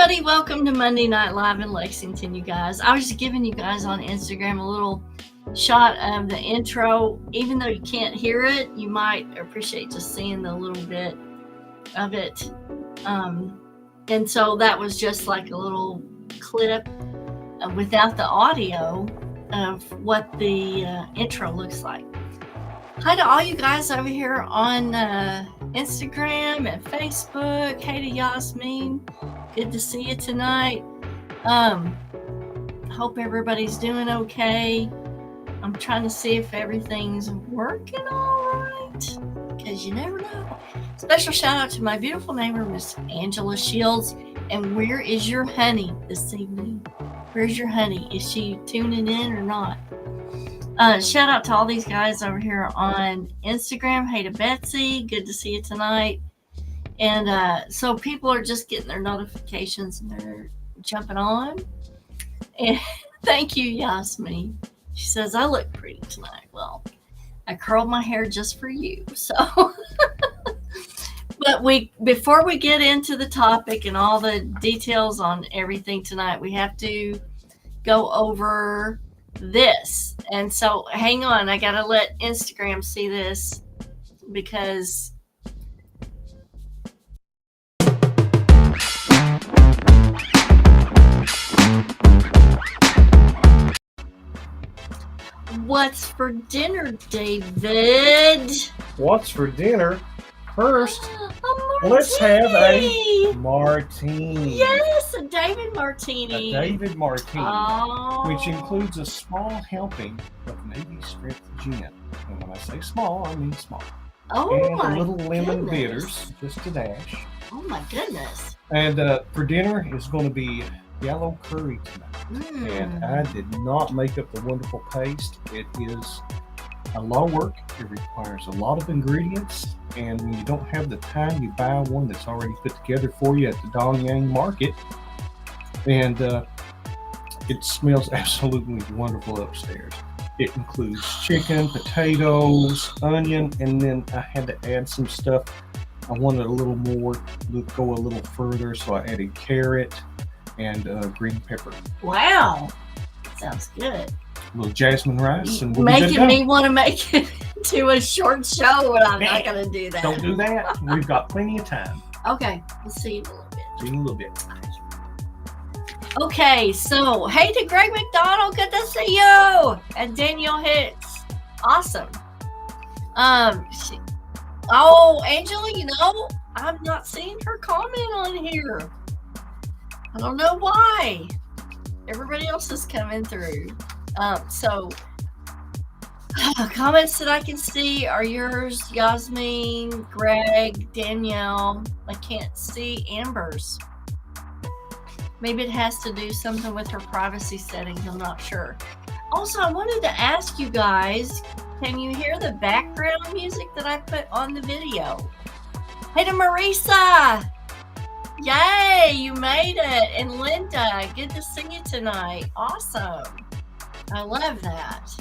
everybody. Welcome to Monday Night Live in Lexington, you guys. I was just giving you guys on Instagram a little shot of the intro. Even though you can't hear it, you might appreciate just seeing the little bit of it. And so that was just like a little clip without the audio of what the intro looks like. Hi to all you guys over here on Instagram and Facebook. Hey to Yasmin. Good to see you tonight. Hope everybody's doing okay. I'm trying to see if everything's working all right, because you never know. Special shout out to my beautiful neighbor, Miss Angela Shields. And where is your honey this evening? Where's your honey? Is she tuning in or not? Shout out to all these guys over here on Instagram. Hey to Betsy. Good to see you tonight. And so people are just getting their notifications and they're jumping on. And thank you, Yasmin. She says, I look pretty tonight. Well, I curled my hair just for you. So, but before we get into the topic and all the details on everything tonight, we have to go over this. And so hang on, I gotta let Instagram see this, because what's for dinner, David? What's for dinner? First, let's have a martini. Yes, a David martini. A David martini, Oh. which includes a small helping of Navy strength gin. And when I say small, I mean small. Oh, and my a little lemon goodness. bitters, just a dash. Oh my goodness. And for dinner, it's going to be yellow curry tonight. And I did not make up the wonderful paste. It is a lot of work. It requires a lot of ingredients. And when you don't have the time, you buy one that's already put together for you at the Dong Yang market. And it smells absolutely wonderful upstairs. It includes chicken, potatoes, onion, and then I had to add some stuff. I wanted a little more, go a little further, so I added carrot and green pepper. Wow. Sounds good. A little jasmine rice. And we'll making me want to make it to a short show, and I'm not going to do that. Don't do that. We've got plenty of time. Okay. We'll see you in a little bit. See you in a little bit. Okay, so hey to Greg McDonald, good to see you. And Danielle Hicks, awesome. Angela, I'm not seeing her comment on here. I don't know why. Everybody else is coming through. So comments that I can see are yours, Yasmin, Greg, Danielle. I can't see Amber's. Maybe it has to do something with her privacy settings. I'm not sure. Also, I wanted to ask you guys, can you hear the background music that I put on the video? Hey to Marisa. Yay, you made it. And Linda, good to see you tonight. Awesome. I love that.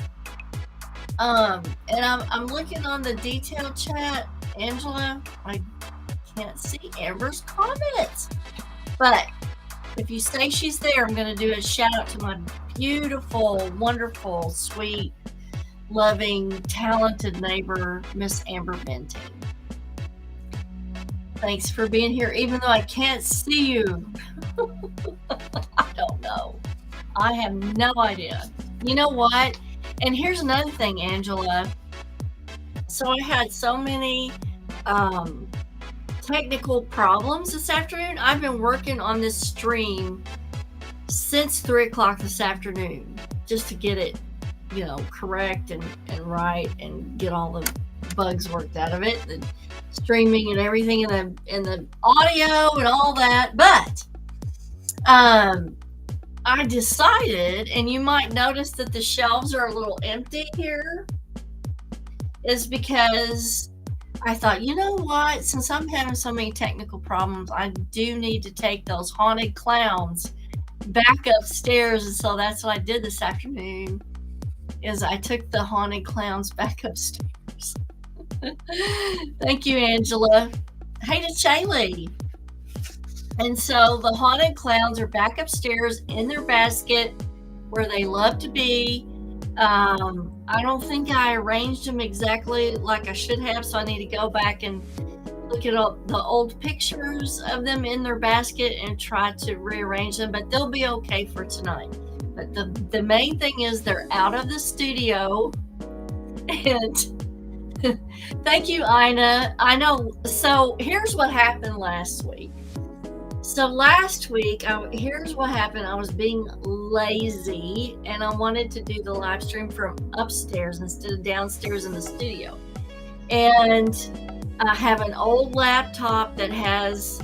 And I'm looking on the detailed chat. Angela, I can't see Amber's comments. But if you say she's there, I'm going to do a shout out to my beautiful, wonderful, sweet, loving, talented neighbor, Miss Amber Benting. Thanks for being here, even though I can't see you. I don't know. I have no idea. You know what? And here's another thing, Angela. So I had so many technical problems this afternoon. I've been working on this stream since 3 o'clock this afternoon, just to get it, correct and right, and get all the bugs worked out of it, the streaming and everything, in the audio and all that. But I decided, and you might notice that the shelves are a little empty here, is because I thought, you know what, since I'm having so many technical problems, I do need to take those haunted clowns back upstairs. And so that's what I did this afternoon, is I took the haunted clowns back upstairs. Thank you, Angela. Hey to Shaylee. And so the haunted clowns are back upstairs in their basket where they love to be. I don't think I arranged them exactly like I should have, so I need to go back and look at all the old pictures of them in their basket and try to rearrange them, but they'll be okay for tonight. But the main thing is they're out of the studio. And thank you, Ina. I know. So here's what happened last week. So last week, here's what happened. I was being lazy and I wanted to do the live stream from upstairs instead of downstairs in the studio. And I have an old laptop that has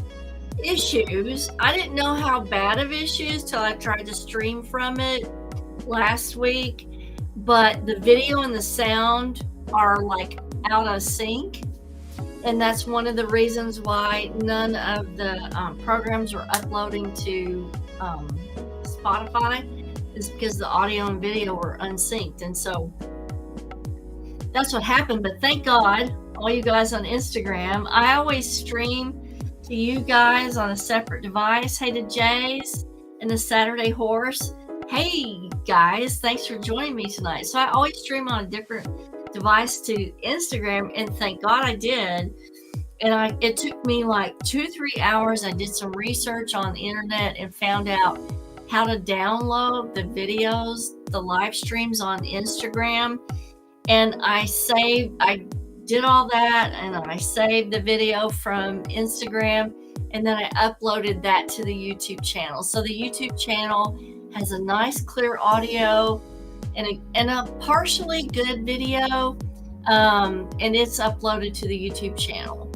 issues. I didn't know how bad of issues till I tried to stream from it last week. But the video and the sound are like out of sync. And that's one of the reasons why none of the programs are uploading to Spotify, is because the audio and video were unsynced. And so that's what happened. But thank God, all you guys on Instagram, I always stream to you guys on a separate device. Hey to Jays and the Saturday Horse. Hey guys, thanks for joining me tonight. So I always stream on a different device to Instagram, and thank God I did. And it took me like 2-3 hours. I did some research on the internet and found out how to download the videos, the live streams on Instagram. And I did all that, and I saved the video from Instagram, and then I uploaded that to the YouTube channel. So the YouTube channel has a nice clear audio and a partially good video, and it's uploaded to the YouTube channel.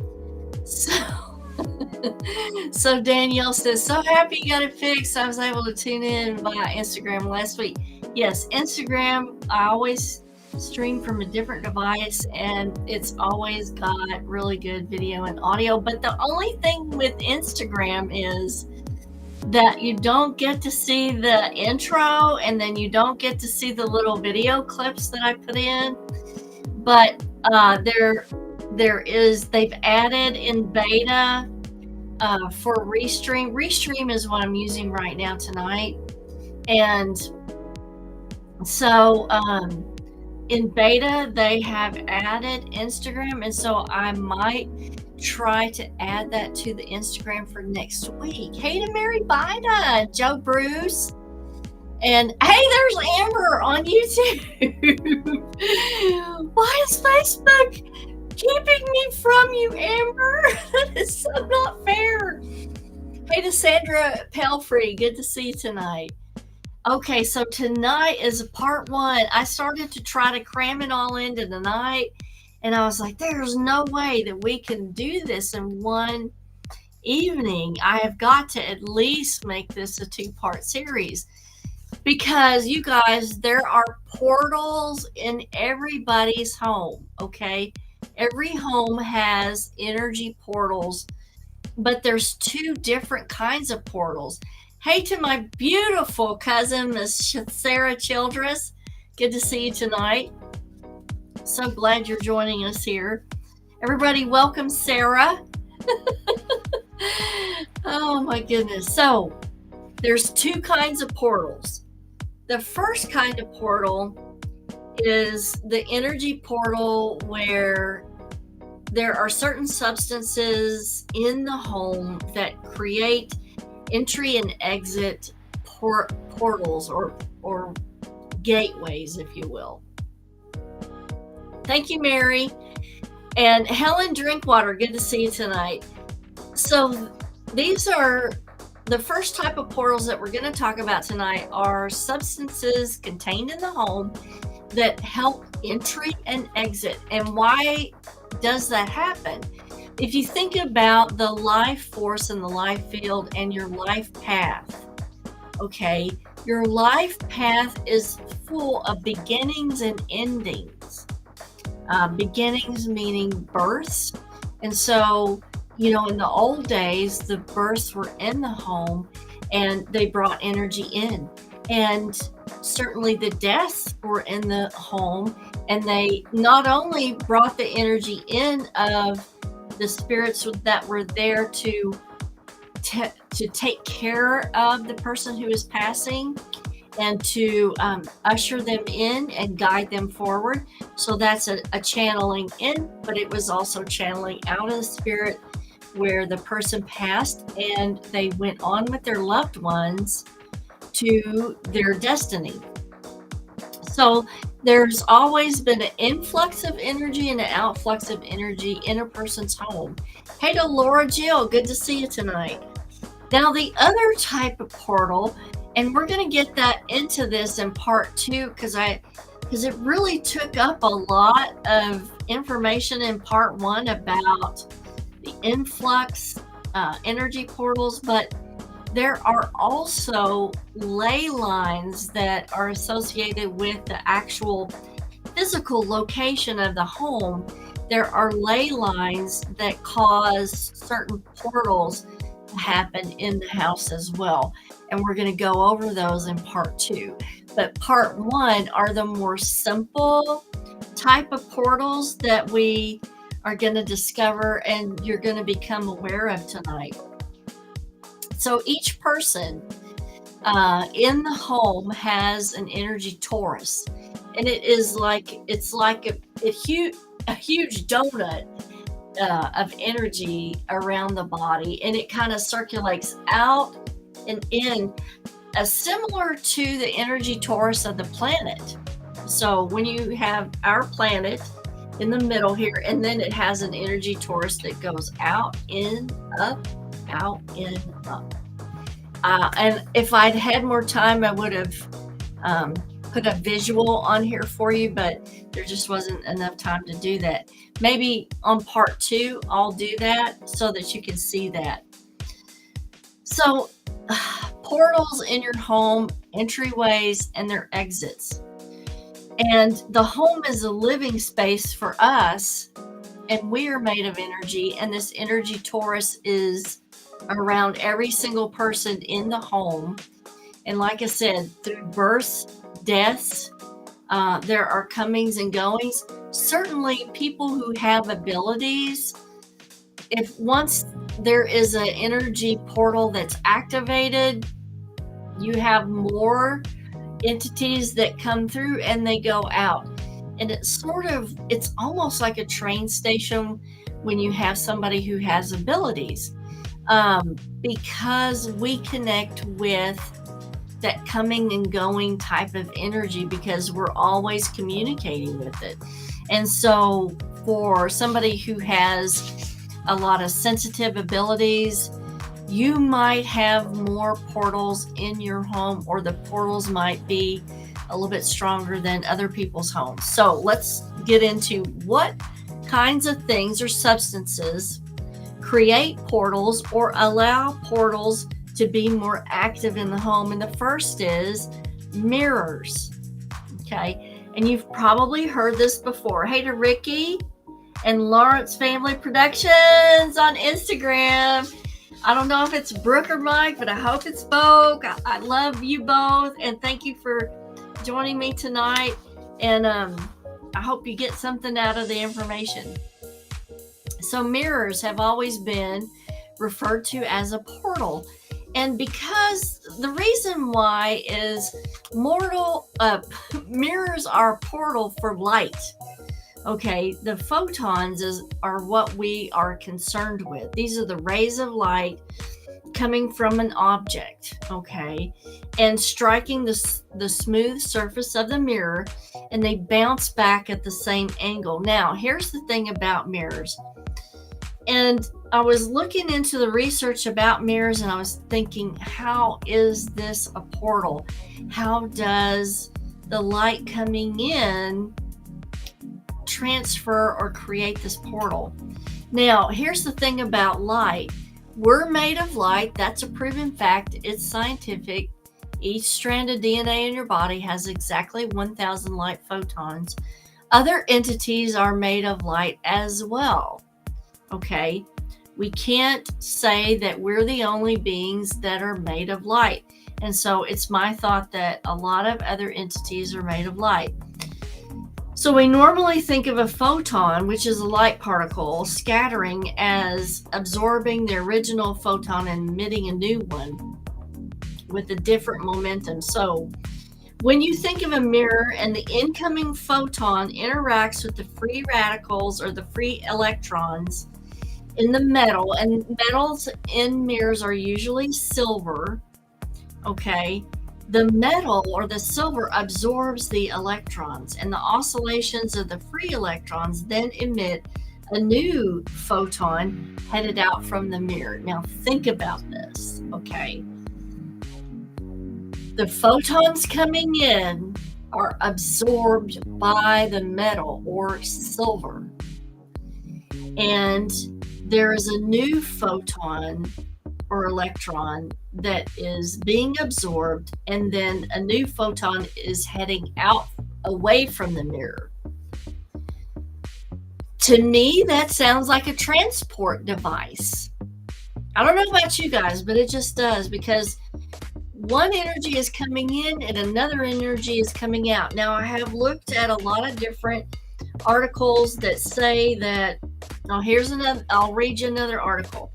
So Danielle says, so happy you got it fixed. I was able to tune in via Instagram last week. Yes, Instagram, I always stream from a different device, and it's always got really good video and audio. But the only thing with Instagram is that you don't get to see the intro, and then you don't get to see the little video clips that I put in. But they've added in beta for Restream. Restream is what I'm using right now tonight. And so in beta, they have added Instagram. And so I might try to add that to the Instagram for next week. Hey to Mary Bida, Joe Bruce. And hey, there's Amber on YouTube. Why is Facebook keeping me from you, Amber? That is so not fair. Hey to Sandra Pelfrey, good to see you tonight. Okay, so tonight is part one. I started to try to cram it all into the night, and I was like, there's no way that we can do this in one evening. I have got to at least make this a 2-part series. Because you guys, there are portals in everybody's home, okay? Every home has energy portals, but there's 2 different kinds of portals. Hey to my beautiful cousin, Miss Sarah Childress. Good to see you tonight. So glad you're joining us here. Everybody, welcome Sarah. Oh my goodness. So there's 2 kinds of portals. The first kind of portal is the energy portal where there are certain substances in the home that create entry and exit portals or gateways, if you will. Thank you, Mary. And Helen Drinkwater, good to see you tonight. So these are the first type of portals that we're going to talk about tonight are substances contained in the home that help entry and exit. And why does that happen? If you think about the life force and the life field and your life path, okay, your life path is full of beginnings and endings. Beginnings meaning births. And so, you know, in the old days, the births were in the home and they brought energy in. And certainly the deaths were in the home, and they not only brought the energy in of the spirits that were there to to take care of the person who is passing and to usher them in and guide them forward. So that's a channeling in, but it was also channeling out of the spirit where the person passed and they went on with their loved ones to their destiny. So there's always been an influx of energy and an outflux of energy in a person's home. Hey to Laura Jill, good to see you tonight. Now the other type of portal, and we're going to get that into this in part 2 because it really took up a lot of information in part 1 about the influx energy portals, but there are also ley lines that are associated with the actual physical location of the home. There are ley lines that cause certain portals to happen in the house as well. And we're going to go over those in part 2. But part 1 are the more simple type of portals that we are going to discover and you're going to become aware of tonight. So each person in the home has an energy torus, and it's like a huge donut of energy around the body, and it kind of circulates out and in, similar to the energy torus of the planet. So when you have our planet in the middle here, and then it has an energy torus that goes out, in, up, out, in, up. And if I'd had more time, I would have put a visual on here for you, but there just wasn't enough time to do that. Maybe on part 2, I'll do that so that you can see that. So portals in your home, entryways, and their exits. And the home is a living space for us, and we are made of energy, and this energy torus is around every single person in the home. And like I said, through births, deaths, there are comings and goings. Certainly people who have abilities, if once there is an energy portal that's activated, you have more entities that come through and they go out. And it's almost like a train station when you have somebody who has abilities, because we connect with that coming and going type of energy because we're always communicating with it. And so for somebody who has a lot of sensitive abilities, you might have more portals in your home, or the portals might be a little bit stronger than other people's homes. So let's get into what kinds of things or substances create portals or allow portals to be more active in the home. And the first is mirrors. Okay. And you've probably heard this before. Hey to Ricky and Lawrence Family Productions on Instagram. I don't know if it's Brooke or Mike, but I hope it's both. I love you both. And thank you for joining me tonight. And I hope you get something out of the information. So mirrors have always been referred to as a portal. And because the reason why is mirrors are a portal for light. Okay, the photons are what we are concerned with. These are the rays of light coming from an object, okay, and striking the smooth surface of the mirror, and they bounce back at the same angle. Now, here's the thing about mirrors. And I was looking into the research about mirrors, and I was thinking, how is this a portal? How does the light coming in transfer or create this portal? Now, here's the thing about light. We're made of light. That's a proven fact. It's scientific. Each strand of DNA in your body has exactly 1,000 light photons. Other entities are made of light as well. Okay, we can't say that we're the only beings that are made of light. And so it's my thought that a lot of other entities are made of light. So we normally think of a photon, which is a light particle, scattering as absorbing the original photon and emitting a new one with a different momentum. So when you think of a mirror and the incoming photon interacts with the free radicals or the free electrons in the metal, and metals in mirrors are usually silver, okay? The metal or the silver absorbs the electrons, and the oscillations of the free electrons then emit a new photon headed out from the mirror. Now think about this, okay? The photons coming in are absorbed by the metal or silver, and there is a new photon or electron that is being absorbed, and then a new photon is heading out away from the mirror. To me, that sounds like a transport device. I don't know about you guys, but it just does, because one energy is coming in and another energy is coming out. Now, I have looked at a lot of different articles that say that, here's another, I'll read you another article.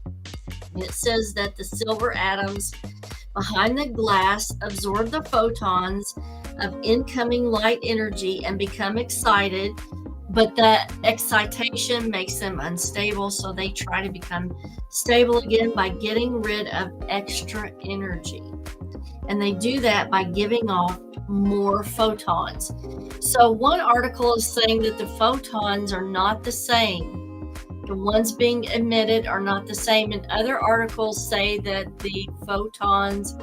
It says that the silver atoms behind the glass absorb the photons of incoming light energy and become excited, but that excitation makes them unstable, so they try to become stable again by getting rid of extra energy. And they do that by giving off more photons. So one article is saying that the photons are not the same. The ones being emitted are not the same. And other articles say that the photons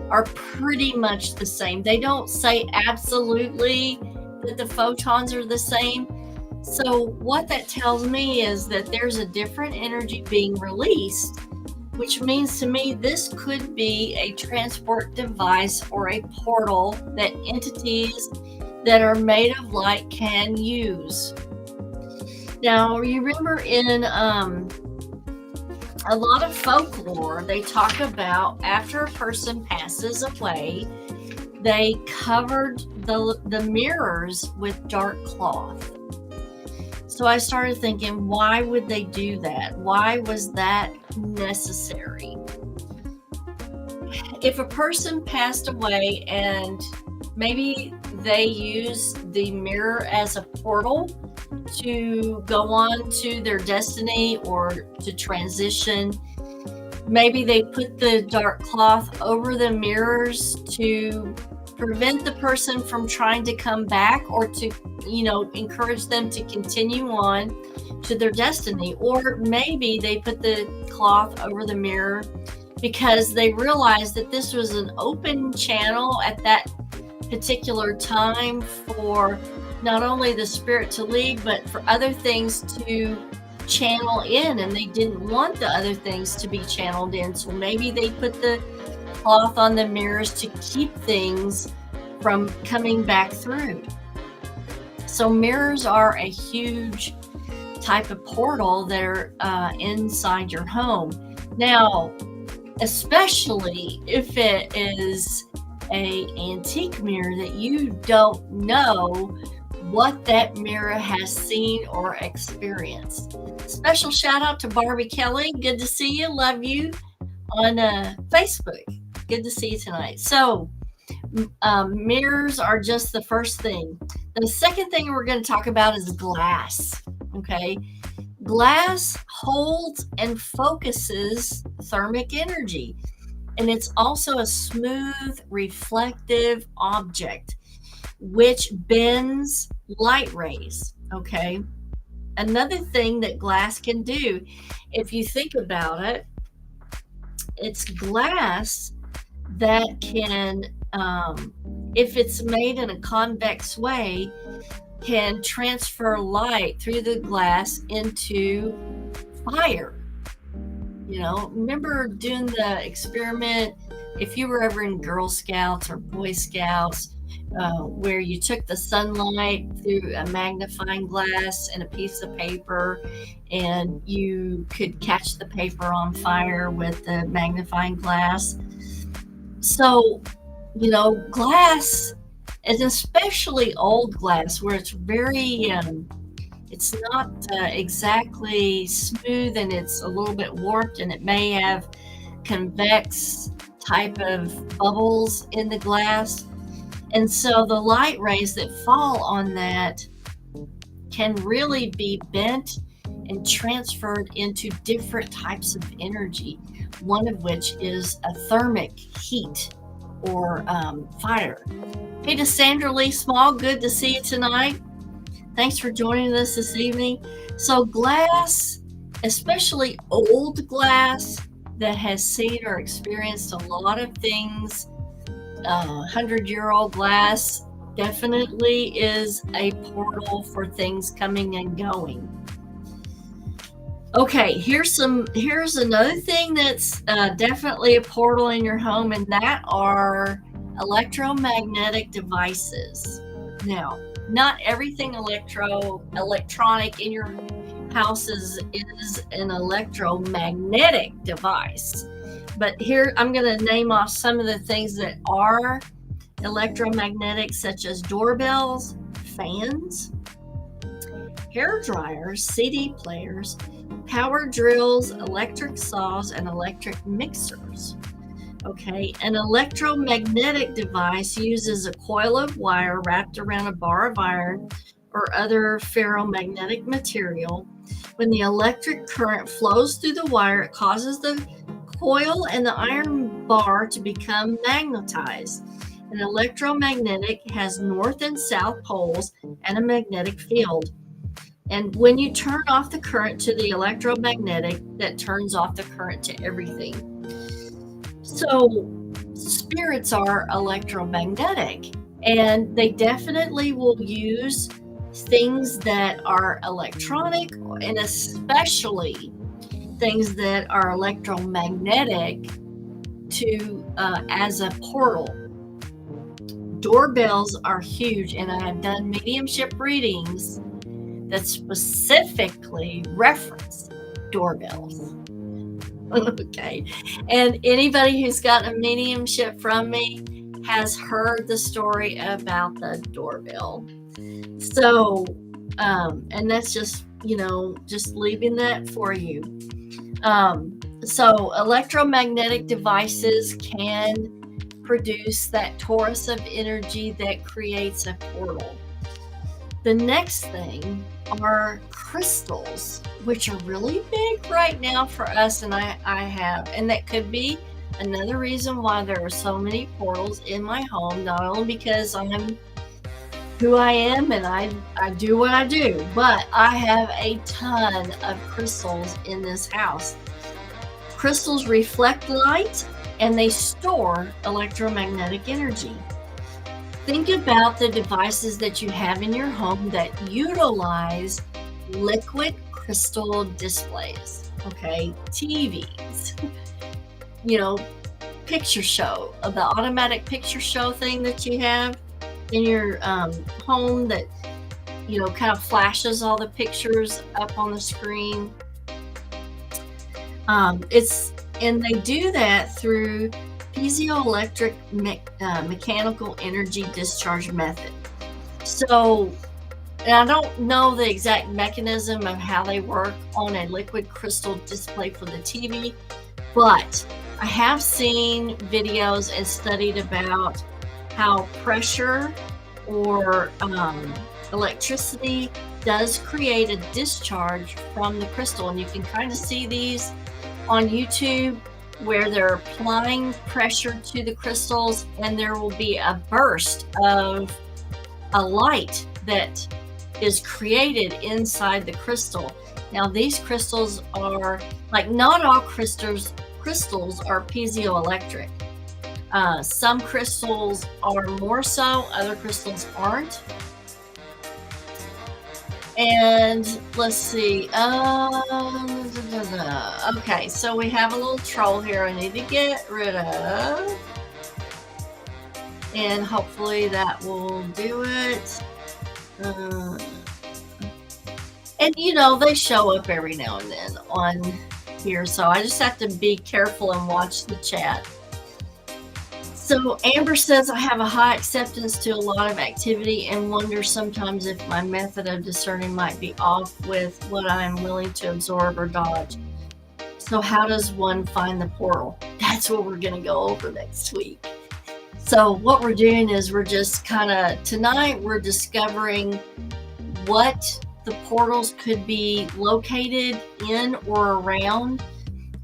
are pretty much the same. They don't say absolutely that the photons are the same. So what that tells me is that there's a different energy being released, which means to me this could be a transport device or a portal that entities that are made of light can use. Now, you remember in a lot of folklore, they talk about after a person passes away, they covered the mirrors with dark cloth. So I started thinking, why would they do that? Why was that necessary? If a person passed away and maybe they used the mirror as a portal to go on to their destiny or to transition, maybe they put the dark cloth over the mirrors to prevent the person from trying to come back, or to, encourage them to continue on to their destiny. Or maybe they put the cloth over the mirror because they realized that this was an open channel at that particular time for not only the spirit to leave, but for other things to channel in, and they didn't want the other things to be channeled in. So maybe they put the cloth on the mirrors to keep things from coming back through. So mirrors are a huge type of portal that are inside your home. Now, especially if it is an antique mirror that you don't know what that mirror has seen or experienced. Special shout out to Barbie Kelly. Good to see you. Love you on Facebook. Good to see you tonight. So mirrors are just the first thing. The second thing we're going to talk about is glass. Okay. Glass holds and focuses thermic energy, and it's also a smooth, reflective object which bends light rays. Okay. Another thing that glass can do, if you think about it, it's glass that can, if it's made in a convex way, can transfer light through the glass into fire. Remember doing the experiment, if you were ever in Girl Scouts or Boy Scouts, where you took the sunlight through a magnifying glass and a piece of paper, and you could catch the paper on fire with the magnifying glass. So, glass and especially old glass where it's very, it's not exactly smooth and it's a little bit warped and it may have convex type of bubbles in the glass. And so the light rays that fall on that can really be bent and transferred into different types of energy, one of which is a thermic heat or fire. Hey to Sandra Lee Small, good to see you tonight. Thanks for joining us this evening. So glass, especially old glass that has seen or experienced a lot of things, 100-year-old glass definitely is a portal for things coming and going. Okay, here's another thing that's definitely a portal in your home, and that are electromagnetic devices. Now, not everything electronic in your house is an electromagnetic device. But here I'm going to name off some of the things that are electromagnetic, such as doorbells, fans, hair dryers, CD players, power drills, electric saws, and electric mixers. Okay, an electromagnetic device uses a coil of wire wrapped around a bar of iron or other ferromagnetic material. When the electric current flows through the wire, it causes the coil and the iron bar to become magnetized. An electromagnetic has north and south poles and a magnetic field. And when you turn off the current to the electromagnetic, that turns off the current to everything. So spirits are electromagnetic, and they definitely will use things that are electronic, and especially things that are electromagnetic to as a portal. Doorbells are huge, and I have done mediumship readings that specifically reference doorbells. Okay, and anybody who's gotten a mediumship from me has heard the story about the doorbell. So, and that's just, just leaving that for you. So electromagnetic devices can produce that torus of energy that creates a portal. The next thing are crystals, which are really big right now for us, and I have, and that could be another reason why there are so many portals in my home, not only because I'm who I am and I do what I do, but I have a ton of crystals in this house. Crystals reflect light and they store electromagnetic energy. Think about the devices that you have in your home that utilize liquid crystal displays, okay? TVs, picture show, the automatic picture show thing that you have in your home that, kind of flashes all the pictures up on the screen. And they do that through piezoelectric mechanical energy discharge method. So, and I don't know the exact mechanism of how they work on a liquid crystal display for the TV, but I have seen videos and studied about how pressure or electricity does create a discharge from the crystal. And you can kind of see these on YouTube where they're applying pressure to the crystals, and there will be a burst of a light that is created inside the crystal. Now, these crystals are, not all crystals are piezoelectric. Some crystals are more so, other crystals aren't. And let's see. Okay, so we have a little troll here I need to get rid of. And hopefully that will do it. And they show up every now and then on here, so I just have to be careful and watch the chat. So Amber says, I have a high acceptance to a lot of activity and wonder sometimes if my method of discerning might be off with what I am willing to absorb or dodge. So how does one find the portal? That's what we're going to go over next week. So what we're doing is we're just tonight we're discovering what the portals could be located in or around.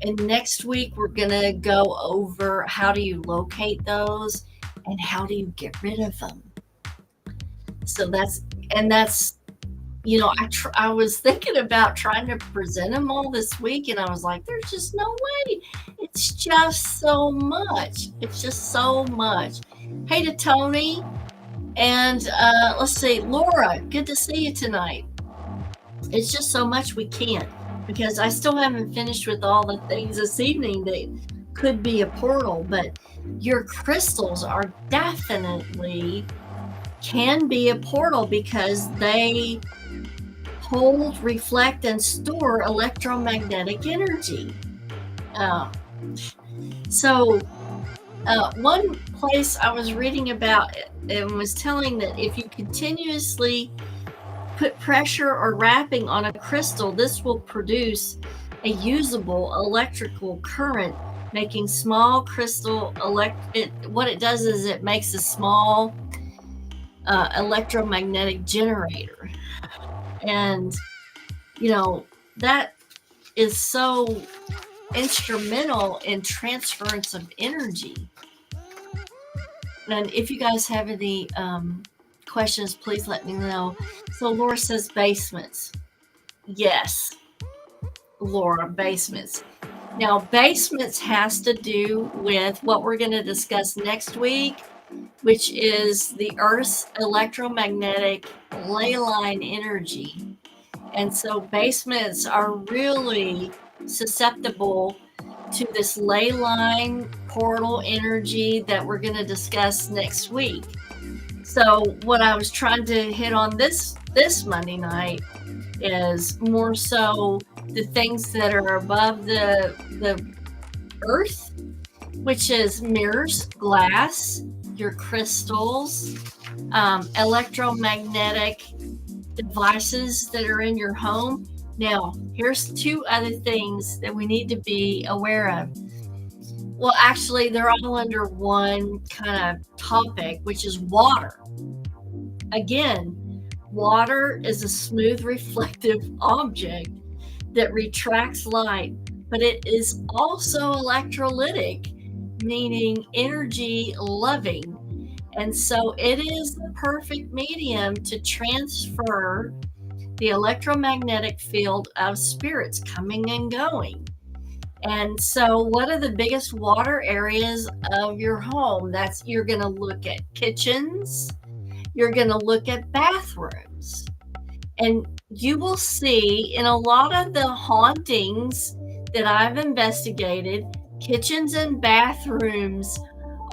And next week, we're going to go over how do you locate those and how do you get rid of them. So that's, I was thinking about trying to present them all this week, and I was like, there's just no way. It's just so much. It's just so much. Hey to Tony. And let's see, Laura, good to see you tonight. It's just so much we can't, because I still haven't finished with all the things this evening that could be a portal, but your crystals are definitely can be a portal because they hold, reflect, and store electromagnetic energy. One place I was reading about it and was telling that if you continuously put pressure or wrapping on a crystal, this will produce a usable electrical current, making small crystal what it does is it makes a small electromagnetic generator. And that is so instrumental in transference of energy. And if you guys have any questions, please let me know. So Laura says basements. Yes, Laura, basements. Now, basements has to do with what we're going to discuss next week, which is the Earth's electromagnetic ley line energy. And so basements are really susceptible to this ley line portal energy that we're going to discuss next week. So what I was trying to hit on this Monday night is more so the things that are above the earth, which is mirrors, glass, your crystals, electromagnetic devices that are in your home. Now, here's two other things that we need to be aware of. Well, actually, they're all under one kind of topic, which is water. Again, water is a smooth, reflective object that retracts light, but it is also electrolytic, meaning energy loving. And so it is the perfect medium to transfer the electromagnetic field of spirits coming and going. And so what are the biggest water areas of your home? You're going to look at kitchens, you're going to look at bathrooms. And you will see in a lot of the hauntings that I've investigated, kitchens and bathrooms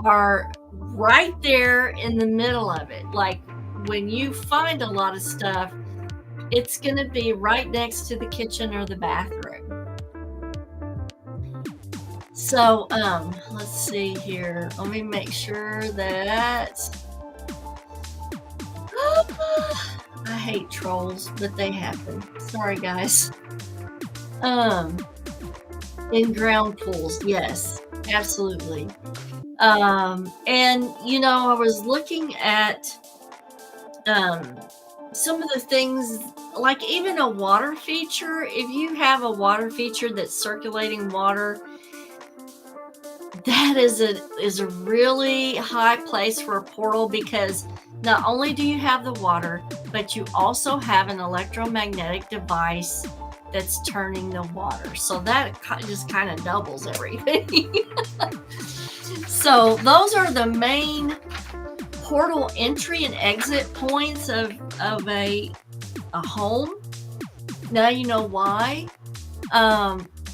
are right there in the middle of it. Like when you find a lot of stuff, it's going to be right next to the kitchen or the bathroom. So, let's see here. Let me make sure that I hate trolls, but they happen. Sorry, guys. In ground pools, yes, absolutely. And I was looking at some of the things, like even a water feature. If you have a water feature that's circulating water, that is a really high place for a portal, because not only do you have the water, but you also have an electromagnetic device that's turning the water. So that just kind of doubles everything. So those are the main portal entry and exit points of a home. Now you know why.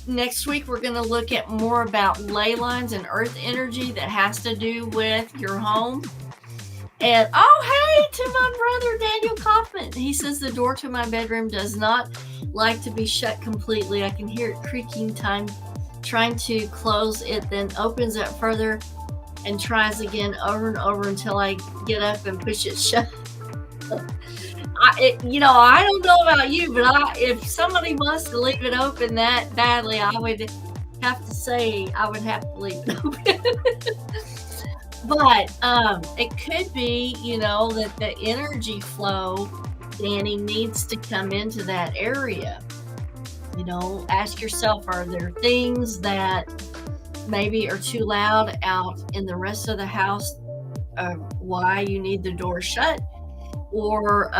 Next week, we're going to look at more about ley lines and earth energy that has to do with your home. And, hey, to my brother, Daniel Kauffman. He says the door to my bedroom does not like to be shut completely. I can hear it creaking trying to close it, then opens up further. and tries again over and over until I get up and push it shut. I don't know about you, but if somebody wants to leave it open that badly, I would have to say I would have to leave it open. But it could be, that the energy flow, Danny, needs to come into that area. Ask yourself, are there things that maybe are too loud out in the rest of the house, why you need the door shut? Or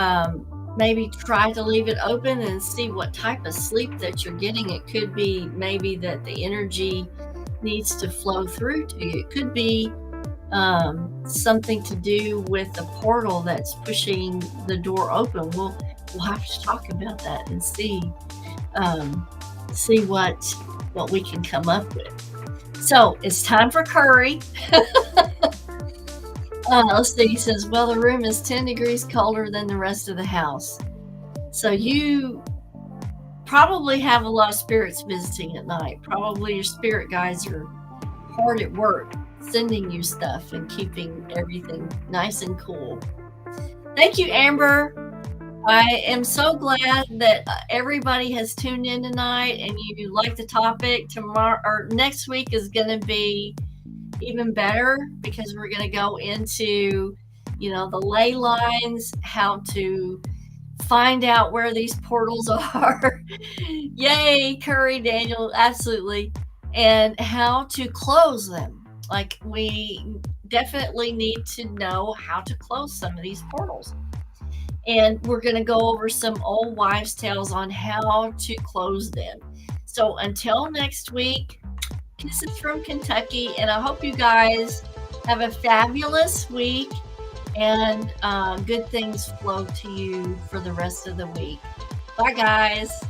maybe try to leave it open and see what type of sleep that you're getting. It could be maybe that the energy needs to flow through to you. It could be something to do with the portal that's pushing the door open. We'll have to talk about that and see what we can come up with. So it's time for curry. Let's see. He says, well, the room is 10 degrees colder than the rest of the house. So you probably have a lot of spirits visiting at night. Probably your spirit guides are hard at work, sending you stuff and keeping everything nice and cool. Thank you, Amber. I am so glad that everybody has tuned in tonight and you like the topic. Tomorrow or next week is going to be even better because we're going to go into, the ley lines, how to find out where these portals are. Yay, Curry, Daniel, absolutely. And how to close them. Like, we definitely need to know how to close some of these portals. And we're going to go over some old wives' tales on how to close them. So until next week, kisses from Kentucky, and I hope you guys have a fabulous week and good things flow to you for the rest of the week. Bye, guys.